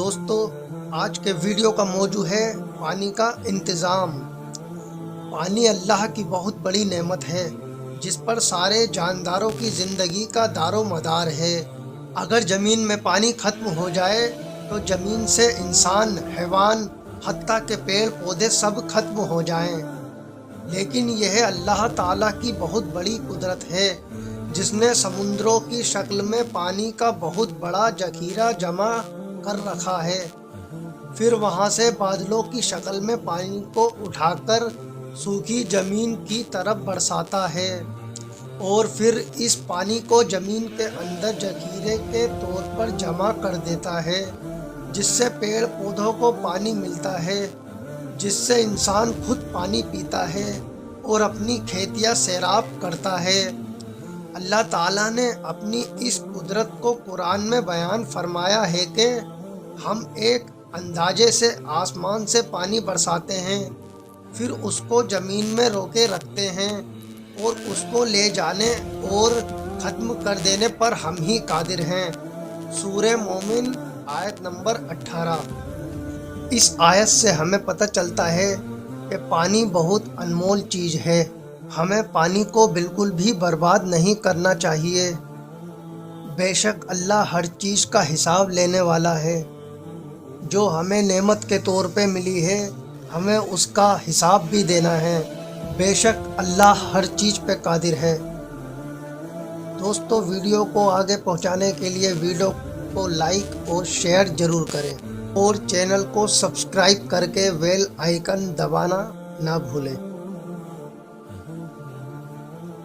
دوستو آج کے ویڈیو کا موضوع ہے پانی کا انتظام۔ پانی اللہ کی بہت بڑی نعمت ہے جس پر سارے جانداروں کی زندگی کا دار و مدار ہے۔ اگر زمین میں پانی ختم ہو جائے تو زمین سے انسان، حیوان، حتیٰ کہ پیڑ پودے سب ختم ہو جائیں، لیکن یہ اللہ تعالیٰ کی بہت بڑی قدرت ہے جس نے سمندروں کی شکل میں پانی کا بہت بڑا ذخیرہ جمع کر رکھا ہے، پھر وہاں سے بادلوں کی شکل میں پانی کو اٹھا کر سوکھی زمین کی طرف برساتا ہے اور پھر اس پانی کو زمین کے اندر ذخیرے کے طور پر جمع کر دیتا ہے، جس سے پیڑ پودوں کو پانی ملتا ہے، جس سے انسان خود پانی پیتا ہے اور اپنی کھیتیاں سیراب کرتا ہے۔ اللہ تعالیٰ نے اپنی اس قدرت کو قرآن میں بیان فرمایا ہے کہ ہم ایک اندازے سے آسمان سے پانی برساتے ہیں، پھر اس کو زمین میں روکے رکھتے ہیں اور اس کو لے جانے اور ختم کر دینے پر ہم ہی قادر ہیں۔ سورہ مومن آیت نمبر 18۔ اس آیت سے ہمیں پتہ چلتا ہے کہ پانی بہت انمول چیز ہے، ہمیں پانی کو بالکل بھی برباد نہیں کرنا چاہیے۔ بے شک اللہ ہر چیز کا حساب لینے والا ہے، جو ہمیں نعمت کے طور پہ ملی ہے ہمیں اس کا حساب بھی دینا ہے۔ بے شک اللہ ہر چیز پہ قادر ہے۔ دوستو ویڈیو کو آگے پہنچانے کے لیے ویڈیو کو لائک اور شیئر ضرور کریں اور چینل کو سبسکرائب کر کے بیل آئیکن دبانا نہ بھولیں۔